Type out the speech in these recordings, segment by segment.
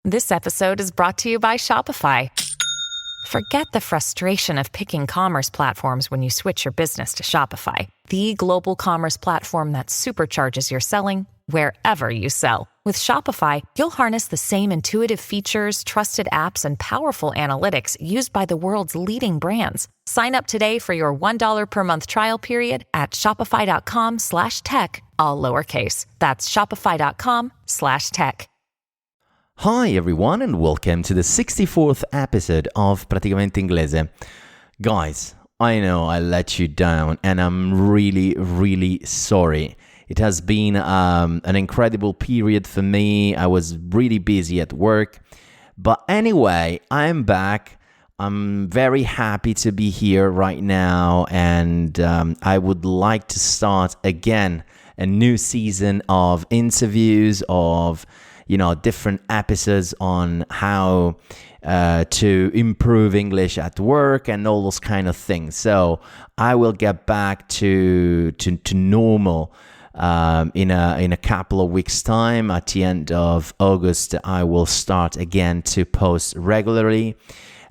This episode is brought to you by Shopify. Forget the frustration of picking commerce platforms when you switch your business to Shopify, the global commerce platform that supercharges your selling wherever you sell. With Shopify, you'll harness the same intuitive features, trusted apps, and powerful analytics used by the world's leading brands. Sign up today for your $1 per month trial period at shopify.com/tech, all lowercase. That's shopify.com/tech. Hi everyone and welcome to the 64th episode of Praticamente Inglese. Guys, I know I let you down and I'm really sorry. It has been an incredible period for me. I was really busy at work. But anyway, I'm back. I'm very happy to be here right now and I would like to start again a new season of interviews, of different episodes on how to improve English at work and all those kind of things. So I will get back to normal in a couple of weeks' time. At the end of August, I will start again to post regularly,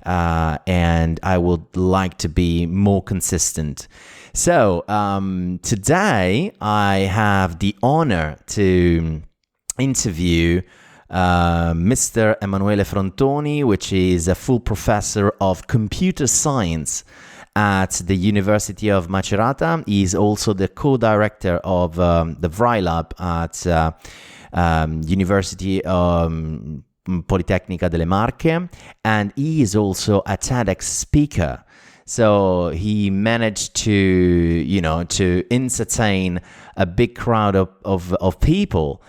and I would like to be more consistent. So today I have the honor to interview Mr. Emanuele Frontoni, which is a full professor of computer science at the University of Macerata. He's also the co-director of the VRAI Lab at University Politecnica delle Marche, and he is also a TEDx speaker. So he managed to entertain a big crowd of people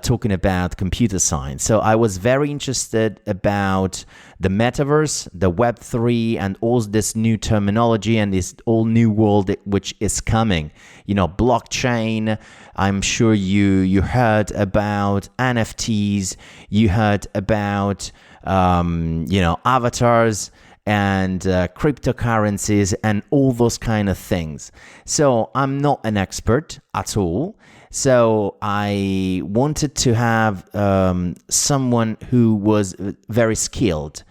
talking about computer science. So I was very interested about the Metaverse, the Web3, and all this new terminology and this all new world which is coming. Blockchain. I'm sure you heard about NFTs. You heard about avatars and cryptocurrencies and all those kind of things. So I'm not an expert at all. So I wanted to have someone who was very skilled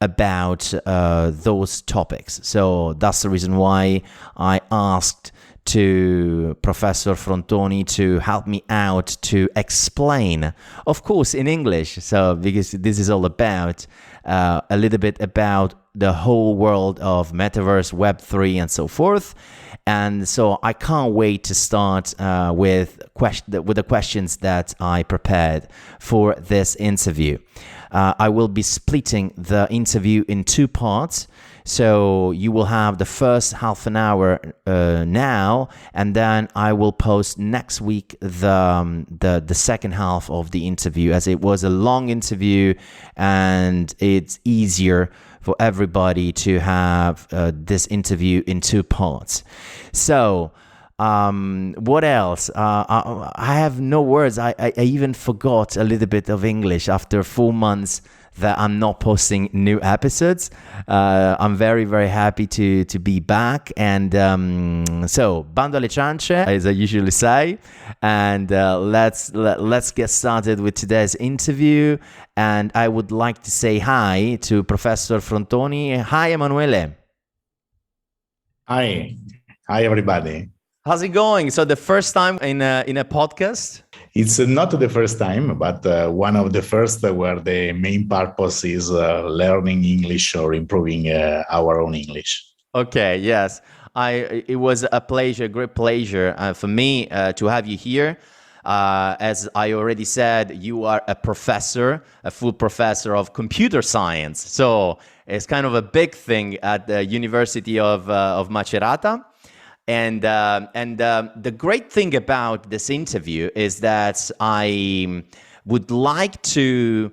about those topics. So that's the reason why I asked to Professor Frontoni to help me out to explain, of course, in English. So because this is all about a little bit about the whole world of Metaverse, Web3, and so forth. And so I can't wait to start with the questions that I prepared for this interview. I will be splitting the interview in two parts. So you will have the first half an hour now, and then I will post next week the second half of the interview, as it was a long interview and it's easier for everybody to have this interview in two parts. So what else? I have no words. I even forgot a little bit of English after 4 months that I'm not posting new episodes. I'm very happy to be back, and so bando alle ciance, as I usually say, and let's get started with today's interview. And I would like to say hi to Professor Frontoni. Hi, Emanuele. Hi everybody. How's it going? So the first time in a podcast? It's not the first time, but one of the first where the main purpose is learning English or improving our own English. Okay, yes. It was a pleasure, great pleasure for me to have you here. As I already said, you are a professor, a full professor of computer science. So it's kind of a big thing at the University of Macerata. And the great thing about this interview is that I would like to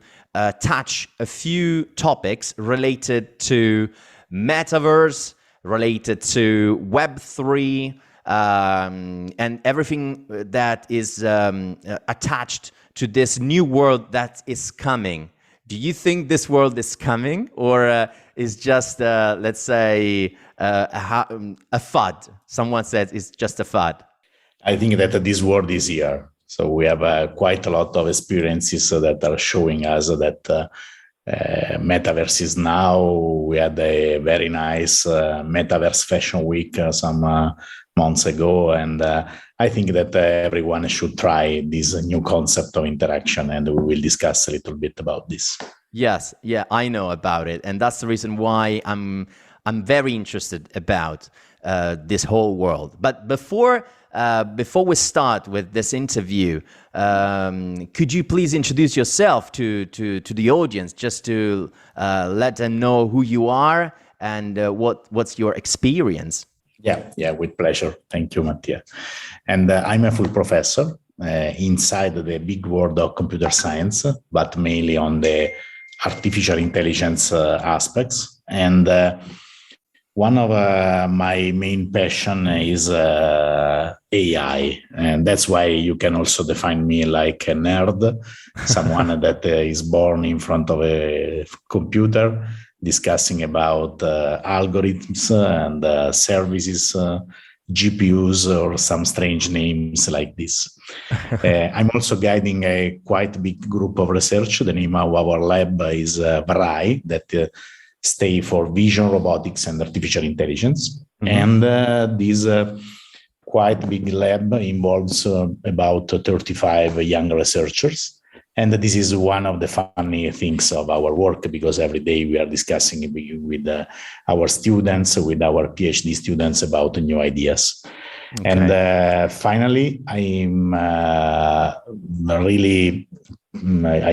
touch a few topics related to Metaverse, related to Web3, and everything that is attached to this new world that is coming. Do you think this world is coming, or is just, let's say, a fad? Someone says it's just a fad. I think that this world is here. So we have quite a lot of experiences that are showing us that Metaverse is now. We had a very nice Metaverse Fashion Week some months ago, and I think that everyone should try this new concept of interaction, and we will discuss a little bit about this. Yes, yeah, I know about it, and that's the reason why I'm very interested about this whole world. But before we start with this interview, could you please introduce yourself to the audience, just to let them know who you are and what's your experience? Yeah, with pleasure. Thank you, Mattia. And I'm a full professor inside the big world of computer science, but mainly on the artificial intelligence aspects. And one of my main passion is AI, and that's why you can also define me like a nerd, someone that is born in front of a computer, discussing about algorithms and services, GPUs, or some strange names like this. I'm also guiding a quite big group of research. The name of our lab is VRAI, that stay for Vision, Robotics, and Artificial Intelligence. Mm-hmm. And this quite big lab involves about 35 young researchers. And this is one of the funny things of our work, because every day we are discussing with our students, with our PhD students, about new ideas. Okay. And finally, I'm I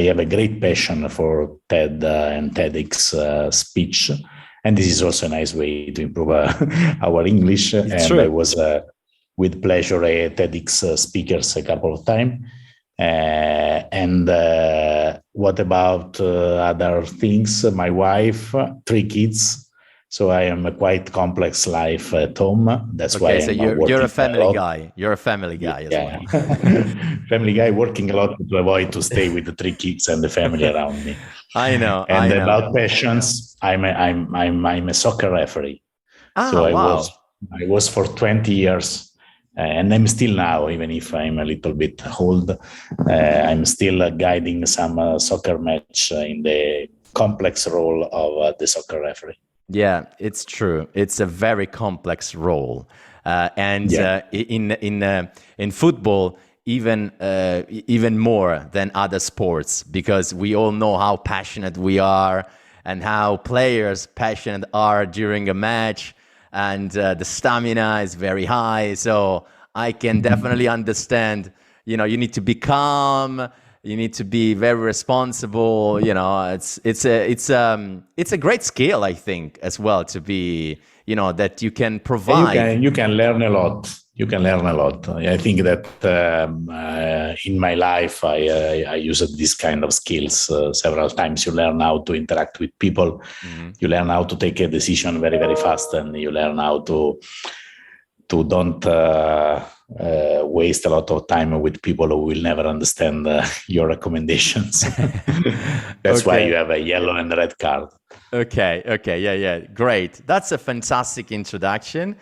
have a great passion for TED and TEDx speech. And this is also a nice way to improve our English. It's true. I was with pleasure a TEDx speaker a couple of times. And what about other things? My wife, 3 kids. So I am a quite complex life at home. That's why so you're a family guy. You're a family guy as well. Family guy, working a lot to avoid to stay with the 3 kids and the family around me. I know. And about passions, I'm a soccer referee. So wow. I was for 20 years. And I'm still now, even if I'm a little bit old, I'm still guiding some soccer match in the complex role of the soccer referee. Yeah, it's true. It's a very complex role, and in football, even more than other sports, because we all know how passionate we are and how players passionate are during a match. And the stamina is very high, so I can definitely understand. You need to be calm. You need to be very responsible. It's a great skill, I think, as well, to be that you can provide. You can learn a lot. I think that in my life, I used this kind of skills several times. You learn how to interact with people. Mm-hmm. You learn how to take a decision very, very fast, and you learn how to don't waste a lot of time with people who will never understand your recommendations. That's why you have a yellow and red card. Okay, yeah, great. That's a fantastic introduction,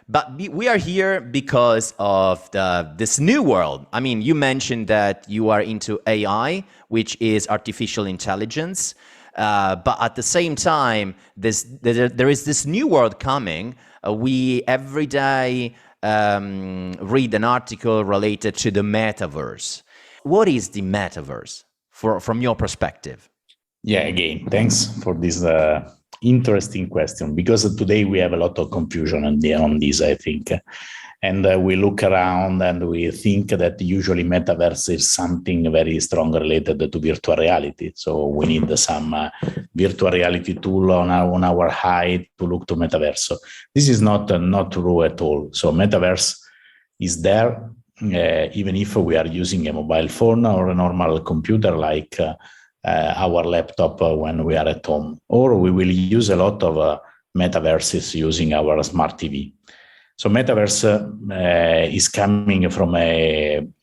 but we are here because of this new world. I mean, you mentioned that you are into AI, which is artificial intelligence, but at the same time, there is this new world coming. We every day read an article related to the Metaverse. What is the Metaverse from your perspective? Yeah, again, thanks for this interesting question, because today we have a lot of confusion on this, I think. And we look around and we think that usually Metaverse is something very strong related to virtual reality. So we need some virtual reality tool on our eye to look to Metaverse. This is not true at all. So Metaverse is there, even if we are using a mobile phone or a normal computer like our laptop when we are at home, or we will use a lot of metaverses using our smart TV. So Metaverse is coming from an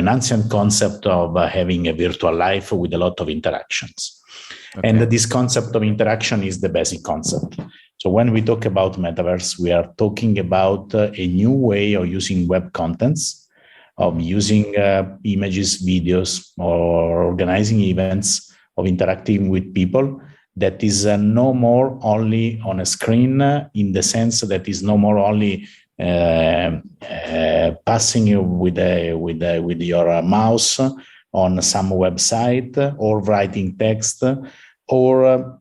ancient concept of having a virtual life with a lot of interactions. Okay. And this concept of interaction is the basic concept. So when we talk about Metaverse, we are talking about a new way of using web contents of using images, videos, or organizing events, of interacting with people, that is no more only on a screen, in the sense that is no more only passing you with your mouse on some website, or writing text, or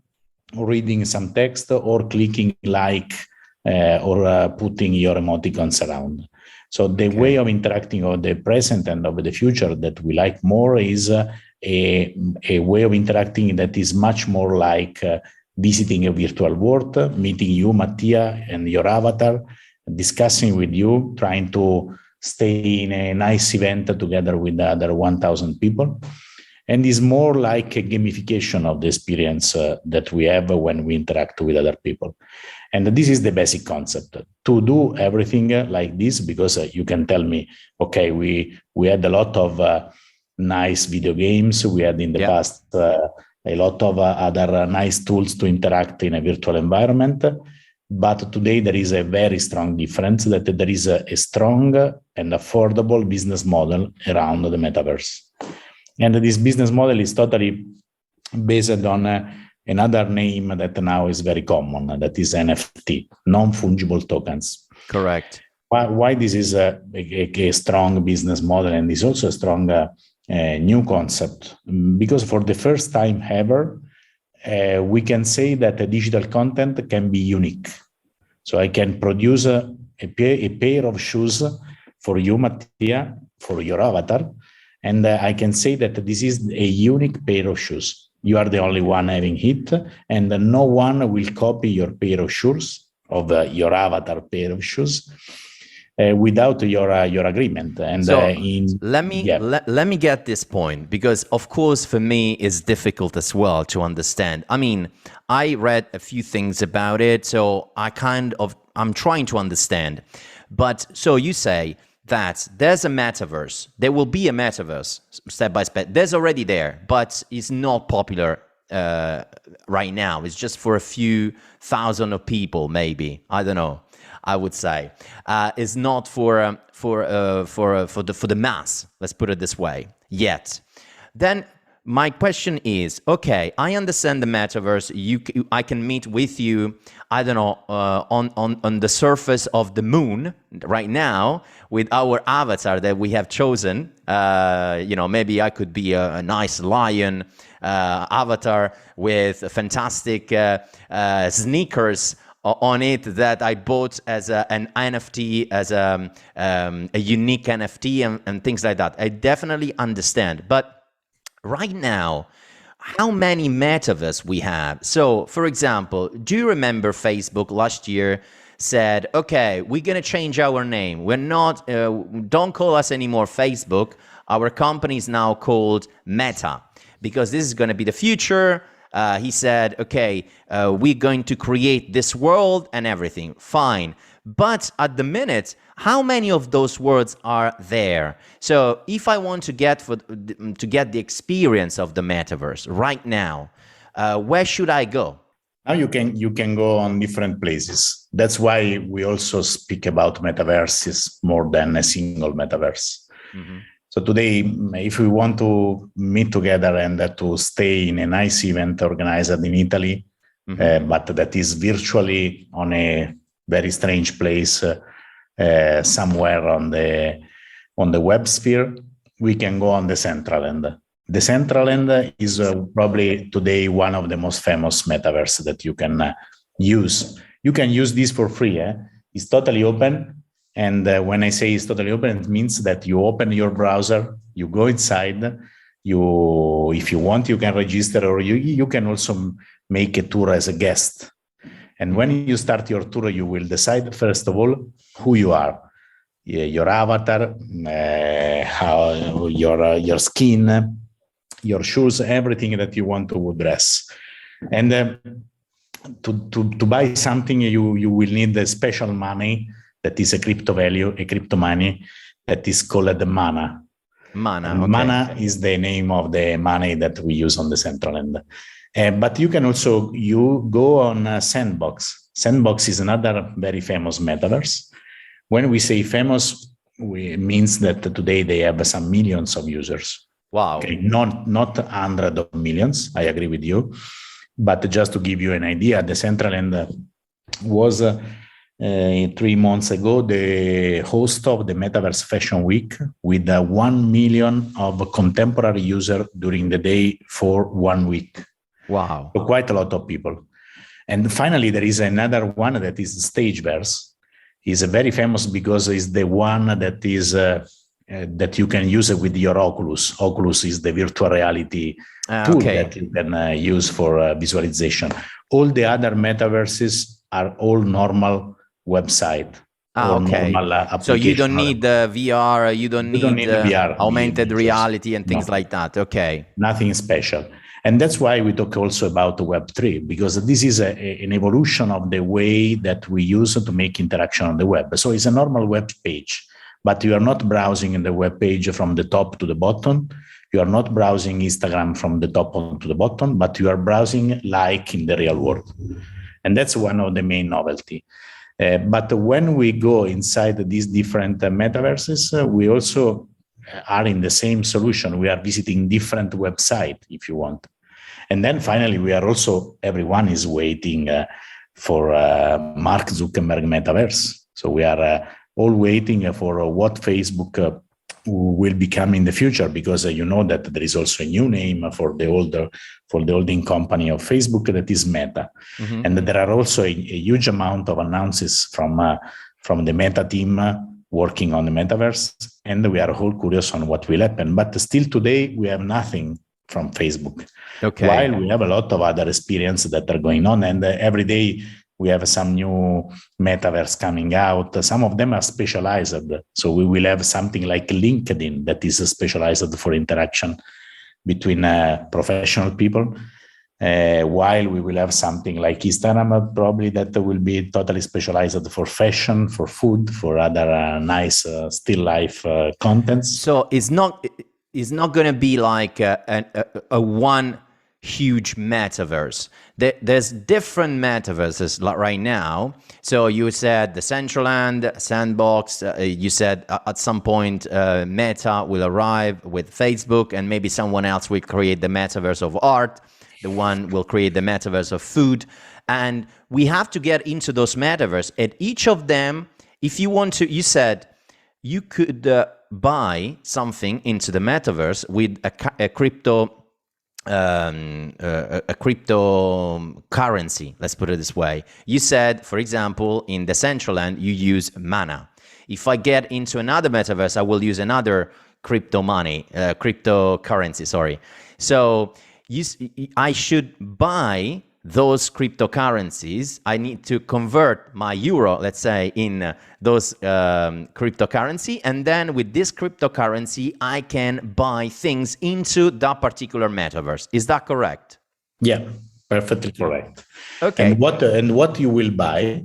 reading some text, or clicking like, or putting your emoticons around. So the way of interacting of the present and of the future that we like more is a way of interacting that is much more like visiting a virtual world, meeting you, Mattia, and your avatar, discussing with you, trying to stay in a nice event together with the other 1,000 people. And is more like a gamification of the experience that we have when we interact with other people. And this is the basic concept. To do everything like this, because you can tell me, okay, we had a lot of nice video games. We had in the past a lot of other nice tools to interact in a virtual environment. But today there is a very strong difference, that there is a strong and affordable business model around the metaverse. And this business model is totally based on another name that now is very common, that is NFT, non-fungible tokens. Correct. Why this is a strong business model, and is also a strong new concept? Because for the first time ever, we can say that a digital content can be unique. So I can produce a pair of shoes for you, Mattia, for your avatar, and I can say that this is a unique pair of shoes. You are the only one having it, and no one will copy your pair of shoes, of your avatar pair of shoes, without your agreement. And so let me get this point, because of course for me it's difficult as well to understand. I mean, I read a few things about it, so I'm trying to understand. But so you say that there's a metaverse, there will be a metaverse step by step. There's already there, but it's not popular right now. It's just for a few thousand of people, maybe. I don't know. I would say is not for the mass. Let's put it this way. Yet, then my question is: okay, I understand the metaverse. I can meet with you. I don't know on the surface of the moon right now with our avatar that we have chosen. Maybe I could be a nice lion avatar with fantastic sneakers on it that I bought as an NFT, as a unique NFT and things like that. I definitely understand. But right now, how many metaverse we have? So, for example, do you remember Facebook last year said, okay, we're going to change our name. We're not, don't call us anymore Facebook. Our company is now called Meta, because this is going to be the future. He said, okay, we're going to create this world and everything. Fine. But at the minute, how many of those words are there? So if I want to get the experience of the metaverse right now, where should I go? Now you can go on different places. That's why we also speak about metaverses more than a single metaverse. Mm-hmm. So today, if we want to meet together and to stay in a nice event organized in Italy, mm-hmm. But that is virtually on a very strange place somewhere on the web sphere, we can go on the Central End. The Central End is probably today one of the most famous metaverse that you can use. You can use this for free. It's totally open. And when I say it's totally open, it means that you open your browser, you go inside, if you want, you can register, or you can also make a tour as a guest. And when you start your tour, you will decide, first of all, who you are, your avatar, how your skin, your shoes, everything that you want to dress. And to buy something, you will need a special money that is a crypto value, a crypto money that is called the mana. Mana is the name of the money that we use on the Central End. But you can also go on Sandbox. Sandbox is another very famous metaverse. When we say famous, means that today they have some millions of users. Wow. Okay, not hundreds of millions. I agree with you, but just to give you an idea, Decentraland was 3 months ago the host of the Metaverse Fashion Week with 1 million of contemporary users during the day for 1 week. Wow. So quite a lot of people. And finally, there is another one that is Stageverse. It's very famous because it's the one that is that you can use it with your Oculus. Oculus is the virtual reality tool that you can use for visualization. All the other metaverses are all normal website. Normal application. So you don't need VR, you don't need VR, augmented reality and things like that. Okay. Nothing special. And that's why we talk also about Web3, because this is an evolution of the way that we use to make interaction on the web. So it's a normal web page, but you are not browsing in the web page from the top to the bottom. You are not browsing Instagram from the top to the bottom, but you are browsing like in the real world. And that's one of the main novelty. But when we go inside these different metaverses, we also are in the same solution. We are visiting different websites, if you want. And then finally, we are also, everyone is waiting for Mark Zuckerberg Metaverse. So we are all waiting for what Facebook will become in the future, because you know that there is also a new name for the holding company of Facebook, that is Meta. Mm-hmm. And there are also a huge amount of announcements from the Meta team working on the metaverse, and we are all curious on what will happen. But still today, we have nothing from Facebook. Okay. While we have a lot of other experiences that are going on, and every day we have some new metaverse coming out. Some of them are specialized. So we will have something like LinkedIn that is specialized for interaction between professional people, while we will have something like Instagram, probably that will be totally specialized for fashion, for food, for other nice still life contents. So it's not going to be like a one huge metaverse. There's different metaverses right now. So you said the Decentraland, Sandbox. You said at some point Meta will arrive with Facebook, and maybe someone else will create the metaverse of art. The one will create the metaverse of food. And we have to get into those metaverse. At each of them, if you want to, you said you could buy something into the metaverse with a cryptocurrency, let's put it this way. You said, for example, in the Decentraland, you use mana. If I get into another metaverse, I will use another cryptocurrency, sorry. So I should buy those cryptocurrencies. I need to convert my euro, let's say, in those cryptocurrency. And then with this cryptocurrency, I can buy things into that particular metaverse. Is that correct? Yeah, perfectly correct. Okay. And what you will buy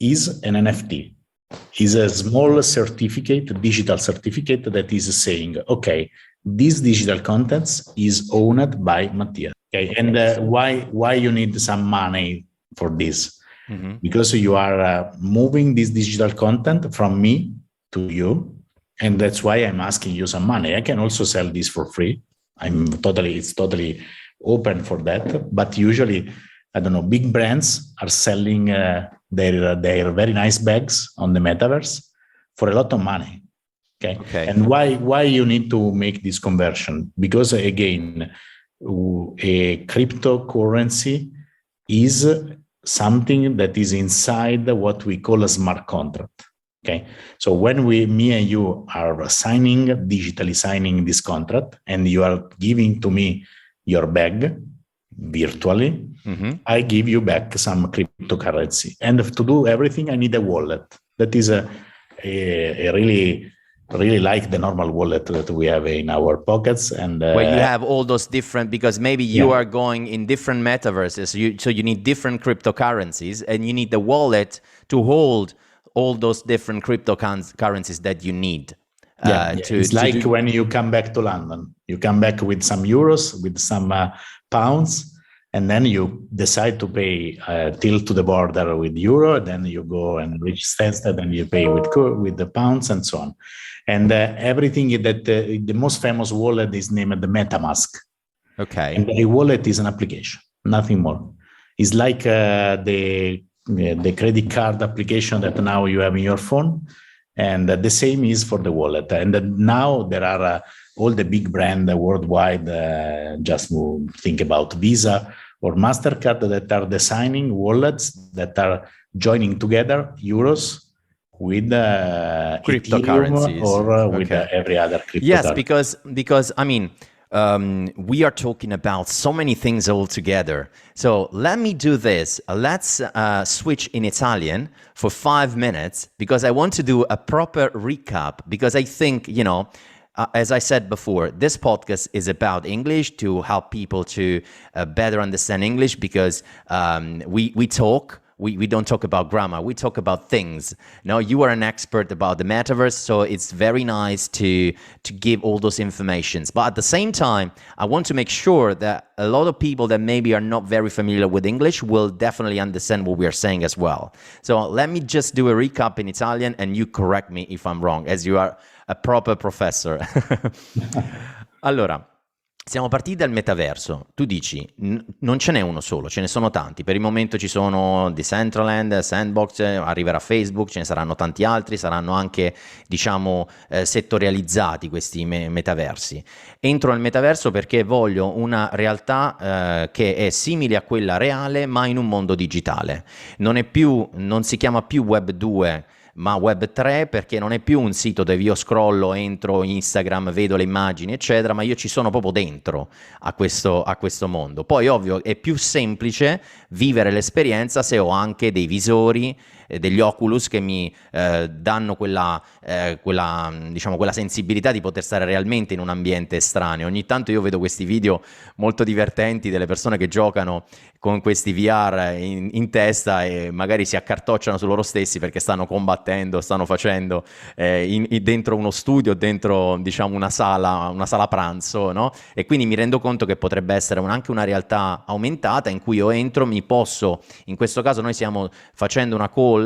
is an NFT. Is a small certificate, digital certificate that is saying, okay, this digital contents is owned by Mattia. Okay, and why you need some money for this? Mm-hmm. Because you are moving this digital content from me to you, and that's why I'm asking you some money. I can also sell this for free. It's totally open for that. But usually, I don't know, big brands are selling their very nice bags on the metaverse for a lot of money. Okay. And why you need to make this conversion? Because again, a cryptocurrency is something that is inside what we call a smart contract. Okay. So when me and you are digitally signing this contract, and you are giving to me your bag virtually, mm-hmm. I give you back some cryptocurrency. And to do everything, I need a wallet. That is a really like the normal wallet that we have in our pockets, and where you have all those different, because maybe you are going in different metaverses, so you need different cryptocurrencies, and you need the wallet to hold all those different cryptocurrencies that you need. It's like when you come back to London, you come back with some euros, with some pounds, and then you decide to pay till to the border with euro, then you go and reach Stansted and you pay with the pounds and so on. And everything that the most famous wallet is named the MetaMask. Okay. And a wallet is an application, nothing more. It's like the credit card application that now you have in your phone. And the same is for the wallet. And now there are all the big brands worldwide, just think about Visa or MasterCard, that are designing wallets that are joining together euros with cryptocurrencies or with every other cryptocurrency. Yes, because I mean, we are talking about so many things all together. So let me do this. Let's switch in Italian for 5 minutes, because I want to do a proper recap, because I think, you know, as I said before, this podcast is about English, to help people to better understand English, because we talk. We don't talk about grammar, we talk about things. Now, you are an expert about the metaverse, so it's very nice to give all those informations. But at the same time, I want to make sure that a lot of people that maybe are not very familiar with English will definitely understand what we are saying as well. So let me just do a recap in Italian, and you correct me if I'm wrong, as you are a proper professor. Allora, siamo partiti dal metaverso. Tu dici, non ce n'è uno solo, ce ne sono tanti. Per il momento ci sono Decentraland, Sandbox, arriverà Facebook, ce ne saranno tanti altri, saranno anche, diciamo, settorializzati questi metaversi. Entro nel metaverso perché voglio una realtà che è simile a quella reale, ma in un mondo digitale. Non si chiama più Web 2, ma Web3, perché non è più un sito dove io scrollo, entro Instagram, vedo le immagini, eccetera, ma io ci sono proprio dentro a questo mondo. Poi, ovvio, è più semplice vivere l'esperienza se ho anche dei visori, degli Oculus che mi danno quella sensibilità di poter stare realmente in un ambiente estraneo. Ogni tanto io vedo questi video molto divertenti delle persone che giocano con questi VR in testa e magari si accartocciano su loro stessi perché stanno combattendo, stanno facendo dentro uno studio, dentro, diciamo, una sala pranzo, no? E quindi mi rendo conto che potrebbe essere anche una realtà aumentata in cui io entro, in questo caso noi stiamo facendo una call,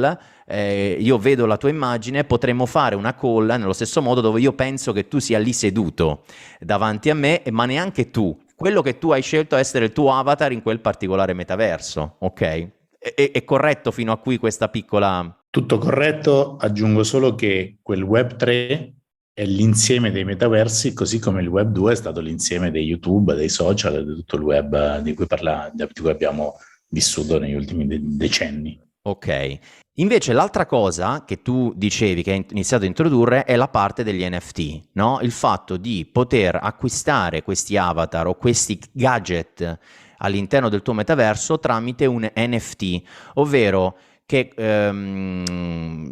io vedo la tua immagine, potremmo fare una call nello stesso modo, dove io penso che tu sia lì seduto davanti a me, ma neanche tu. Quello che tu hai scelto è essere il tuo avatar in quel particolare metaverso, ok? È corretto fino a qui questa piccola... Tutto corretto, aggiungo solo che quel Web3 è l'insieme dei metaversi, così come il Web 2 è stato l'insieme dei YouTube, dei social, di tutto il web di cui abbiamo vissuto negli ultimi decenni. Ok. Invece l'altra cosa che tu dicevi, che hai iniziato a introdurre, è la parte degli NFT, no? Il fatto di poter acquistare questi avatar o questi gadget all'interno del tuo metaverso tramite un NFT, ovvero che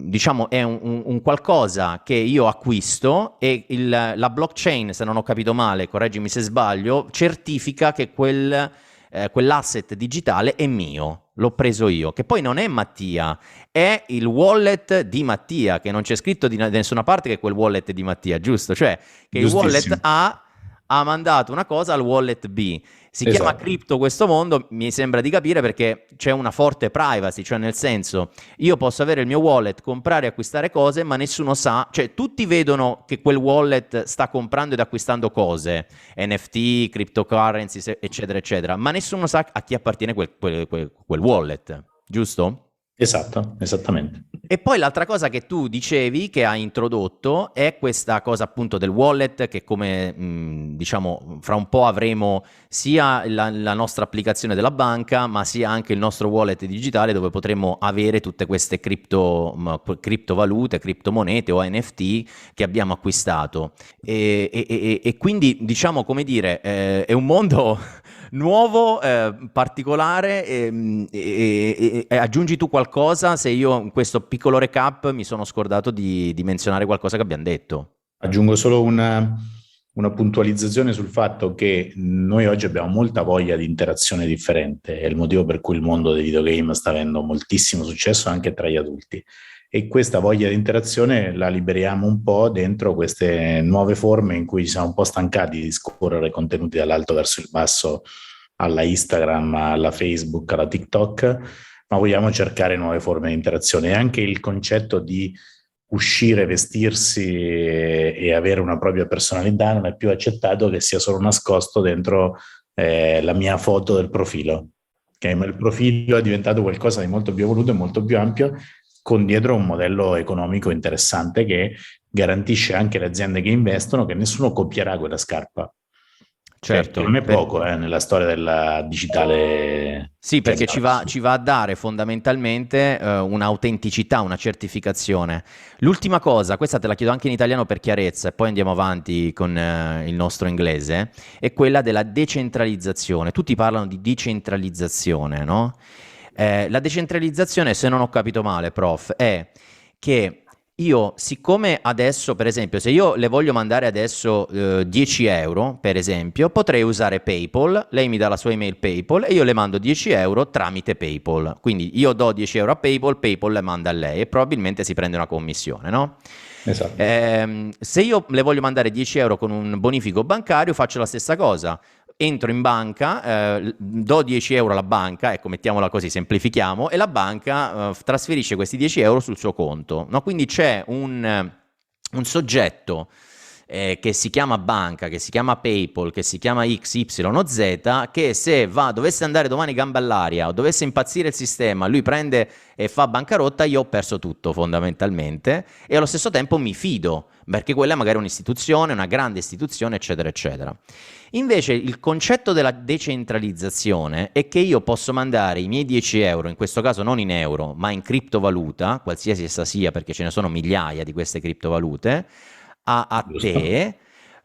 diciamo è un qualcosa che io acquisto e la blockchain, se non ho capito male, correggimi se sbaglio, certifica che quell'asset digitale è mio, l'ho preso io, che poi non è Mattia, è il wallet di Mattia, che non c'è scritto da nessuna parte che è quel wallet di Mattia, giusto? Cioè che il wallet A ha mandato una cosa al wallet B. Si chiama cripto questo mondo, mi sembra di capire, perché c'è una forte privacy, cioè nel senso, io posso avere il mio wallet, comprare e acquistare cose, ma nessuno sa, cioè tutti vedono che quel wallet sta comprando ed acquistando cose, NFT, cryptocurrencies, eccetera, eccetera, ma nessuno sa a chi appartiene quel wallet, giusto? Esatto, esattamente. E poi l'altra cosa che tu dicevi, che hai introdotto, è questa cosa appunto del wallet, che come diciamo fra un po' avremo sia la nostra applicazione della banca, ma sia anche il nostro wallet digitale, dove potremo avere tutte queste criptovalute, criptomonete o NFT che abbiamo acquistato. E quindi, diciamo, come dire, è un mondo nuovo, particolare, e aggiungi tu qualcosa se io in questo piccolo recap mi sono scordato di menzionare qualcosa che abbiamo detto. Aggiungo solo una puntualizzazione sul fatto che noi oggi abbiamo molta voglia di interazione differente, è il motivo per cui il mondo dei videogame sta avendo moltissimo successo anche tra gli adulti, e questa voglia di interazione la liberiamo un po' dentro queste nuove forme in cui ci siamo un po' stancati di scorrere contenuti dall'alto verso il basso alla Instagram, alla Facebook, alla TikTok, ma vogliamo cercare nuove forme di interazione. E anche il concetto di uscire, vestirsi e avere una propria personalità non è più accettato che sia solo nascosto dentro la mia foto del profilo. Okay? Ma il profilo è diventato qualcosa di molto più evoluto e molto più ampio, con dietro un modello economico interessante che garantisce anche le aziende che investono che nessuno copierà quella scarpa. Certo, che non è poco nella storia della digitale. Sì, perché ci va a dare fondamentalmente un'autenticità, una certificazione. L'ultima cosa, questa te la chiedo anche in italiano per chiarezza e poi andiamo avanti con il nostro inglese, è quella della decentralizzazione. Tutti parlano di decentralizzazione, no? La decentralizzazione, se non ho capito male, prof, è che io, siccome adesso, per esempio, se io le voglio mandare adesso 10 euro, per esempio, potrei usare PayPal, lei mi dà la sua email PayPal e io le mando 10 euro tramite PayPal. Quindi io do 10 euro a PayPal, PayPal le manda a lei e probabilmente si prende una commissione, no? Esatto. Se io le voglio mandare 10 euro con un bonifico bancario, faccio la stessa cosa. Entro in banca, do 10 euro alla banca, ecco, mettiamola così, semplifichiamo, e la banca trasferisce questi 10 euro sul suo conto, no? Quindi c'è un soggetto che si chiama banca, che si chiama PayPal, che si chiama XYZ, che se dovesse andare domani gamba all'aria o dovesse impazzire il sistema, lui prende e fa bancarotta, io ho perso tutto fondamentalmente e allo stesso tempo mi fido, perché quella è magari un'istituzione, una grande istituzione, eccetera, eccetera. Invece il concetto della decentralizzazione è che io posso mandare i miei 10 euro, in questo caso non in euro, ma in criptovaluta, qualsiasi essa sia, perché ce ne sono migliaia di queste criptovalute, a te,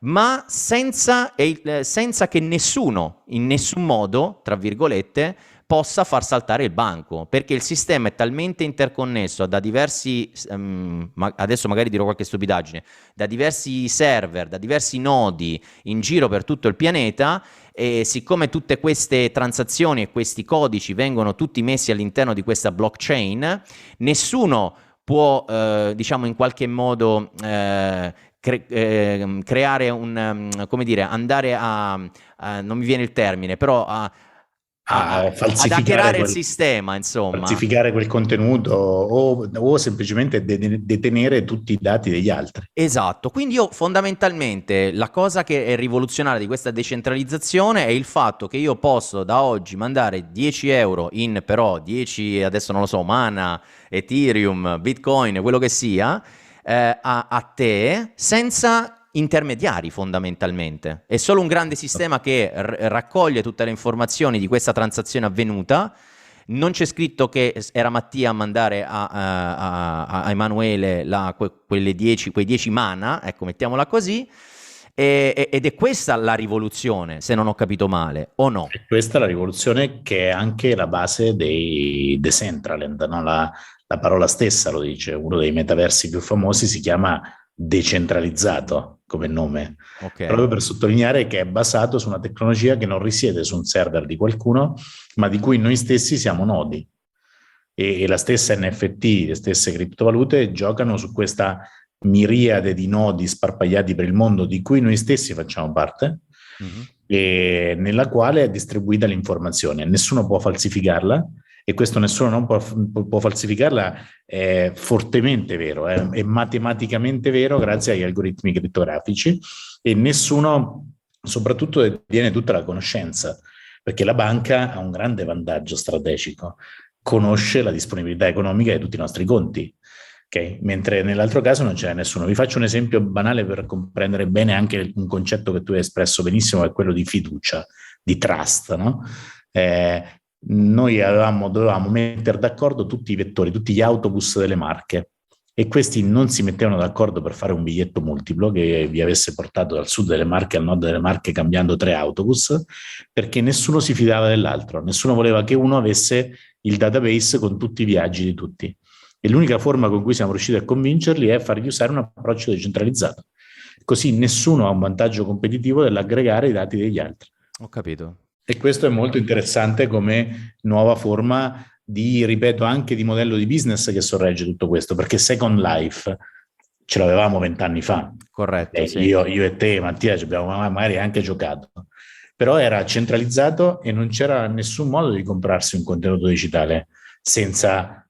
ma senza che nessuno, in nessun modo, tra virgolette, possa far saltare il banco, perché il sistema è talmente interconnesso da diversi, adesso magari dirò qualche stupidaggine, da diversi server, da diversi nodi in giro per tutto il pianeta, e siccome tutte queste transazioni e questi codici vengono tutti messi all'interno di questa blockchain, nessuno può, diciamo in qualche modo, creare come dire, andare non mi viene il termine, però ad hackerare il sistema, insomma. Falsificare quel contenuto o semplicemente detenere tutti i dati degli altri. Esatto, quindi io fondamentalmente la cosa che è rivoluzionaria di questa decentralizzazione è il fatto che io posso da oggi mandare 10 euro in però 10, adesso non lo so, Mana, Ethereum, Bitcoin, quello che sia, a te senza intermediari fondamentalmente. È solo un grande sistema che raccoglie tutte le informazioni di questa transazione avvenuta. Non c'è scritto che era Mattia a mandare a Emanuele quei 10 mana, ecco, mettiamola così, ed è questa la rivoluzione, se non ho capito male, o no? E questa è la rivoluzione che è anche la base dei Decentraland, no? La parola stessa lo dice, uno dei metaversi più famosi si chiama decentralizzato come nome, proprio per sottolineare che è basato su una tecnologia che non risiede su un server di qualcuno, ma di cui noi stessi siamo nodi. E la stessa NFT, le stesse criptovalute giocano su questa miriade di nodi sparpagliati per il mondo di cui noi stessi facciamo parte, e nella quale è distribuita l'informazione. Nessuno può falsificarla, e questo nessuno non può falsificarla è fortemente vero, è matematicamente vero grazie agli algoritmi crittografici, e nessuno soprattutto detiene tutta la conoscenza, perché la banca ha un grande vantaggio strategico, conosce la disponibilità economica di tutti i nostri conti. Okay? Mentre nell'altro caso non ce n'è nessuno. Vi faccio un esempio banale per comprendere bene anche un concetto che tu hai espresso benissimo, che è quello di fiducia, di trust, no? Noi dovevamo mettere d'accordo tutti i vettori, tutti gli autobus delle Marche, e questi non si mettevano d'accordo per fare un biglietto multiplo che vi avesse portato dal sud delle Marche al nord delle Marche cambiando 3 autobus, perché nessuno si fidava dell'altro, nessuno voleva che uno avesse il database con tutti i viaggi di tutti. E l'unica forma con cui siamo riusciti a convincerli è fargli usare un approccio decentralizzato. Così nessuno ha un vantaggio competitivo nell'aggregare i dati degli altri. Ho capito. E questo è molto interessante come nuova forma di, ripeto, anche di modello di business che sorregge tutto questo, perché Second Life ce l'avevamo 20 anni fa. Corretto, sì. Io e te, Mattia, ci abbiamo magari anche giocato. però era centralizzato e non c'era nessun modo di comprarsi un contenuto digitale senza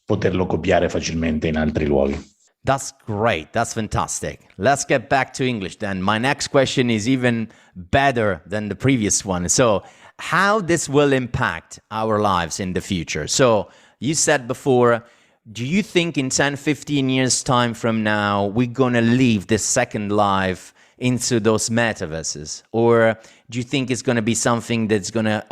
poterlo copiare facilmente in altri luoghi. That's great. That's fantastic. Let's get back to English then. My next question is even better than the previous one. So, how this will impact our lives in the future? So, you said before, do you think in 10, 15 years time from now, we're going to leave this second life into those metaverses? Or do you think it's going to be something that's going to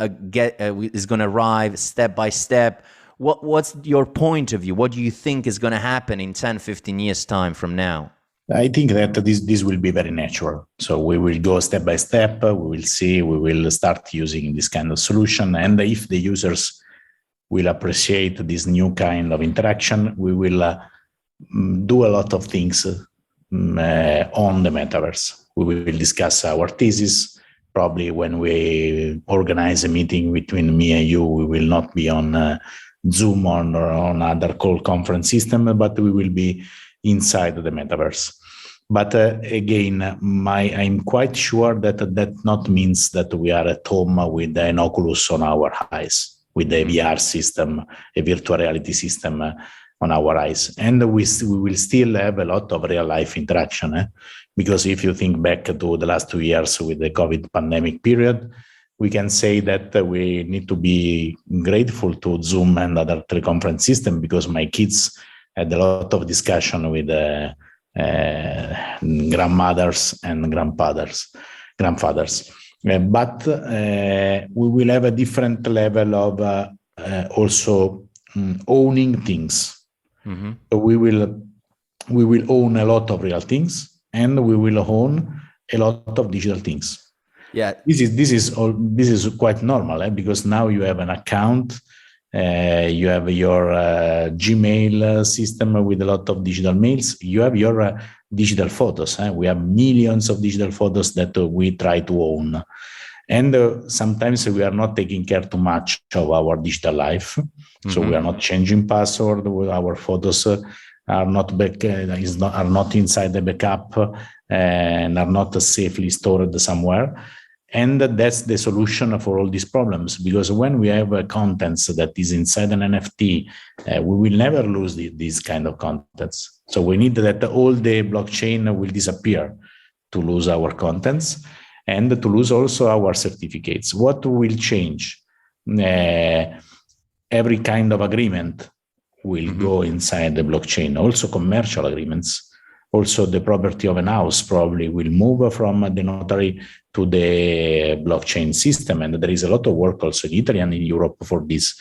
is going to arrive step by step? What's your point of view? What do you think is going to happen in 10, 15 years time from now? I think that this will be very natural. So we will go step by step. We will see, we will start using this kind of solution. And if the users will appreciate this new kind of interaction, we will do a lot of things on the metaverse. We will discuss our thesis. Probably when we organize a meeting between me and you, we will not be on Zoom or on other call conference system, but we will be inside the metaverse. But again, I'm quite sure that not means that we are at home with an Oculus on our eyes, with a VR system, a virtual reality system on our eyes. And we will still have a lot of real life interaction. Because if you think back to the last 2 years with the COVID pandemic period, we can say that we need to be grateful to Zoom and other teleconference system, because my kids had a lot of discussion with grandmothers and grandfathers. But we will have a different level of also owning things. Mm-hmm. So we will own a lot of real things, and we will own a lot of digital things. Yeah, this is quite normal, because now you have an account, you have your Gmail system with a lot of digital mails, you have your digital photos. We have millions of digital photos that we try to own, and sometimes we are not taking care too much of our digital life. Mm-hmm. So we are not changing password. Our photos are not are not inside the backup and are not safely stored somewhere. And that's the solution for all these problems, because when we have contents that is inside an NFT, we will never lose these kind of contents. So we need that all the blockchain will disappear to lose our contents and to lose also our certificates. What will change? Every kind of agreement will go inside the blockchain, also commercial agreements. Also, the property of an house probably will move from the notary to the blockchain system. And there is a lot of work also in Italy and in Europe for this.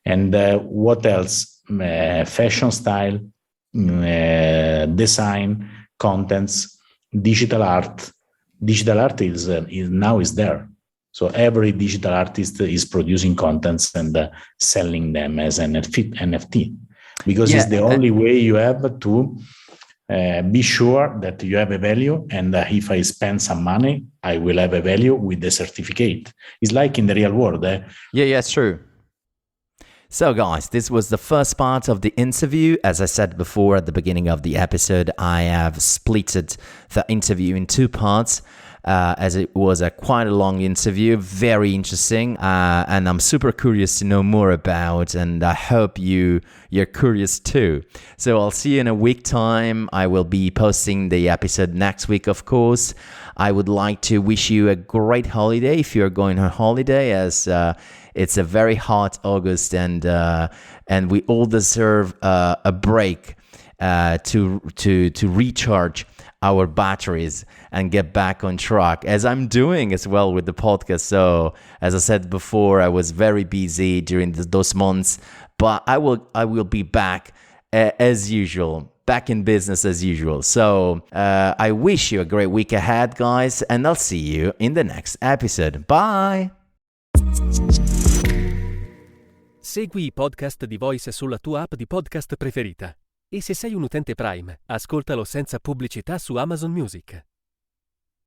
And what else? Fashion style, design, contents, digital art. Digital art is now there. So every digital artist is producing contents and selling them as an NFT. Because it's the only way you have to be sure that you have a value, and if I spend some money, I will have a value with the certificate. It's like in the real world. Yeah, it's true. So guys, this was the first part of the interview. As I said before at the beginning of the episode, I have splitted the interview in 2 parts. As it was quite a long interview, very interesting, and I'm super curious to know more about, and I hope you're curious too. So I'll see you in a week time. I will be posting the episode next week, of course. I would like to wish you a great holiday if you're going on holiday, as it's a very hot August, and we all deserve a break to recharge our batteries and get back on track, as I'm doing as well with the podcast. So as I said before, I was very busy during those months, but I will be back as usual, back in business as usual. So I wish you a great week ahead, guys, and I'll see you in the next episode. Bye! Segui i podcast di Voice sulla tua app di podcast preferita. E se sei un utente Prime, ascoltalo senza pubblicità su Amazon Music.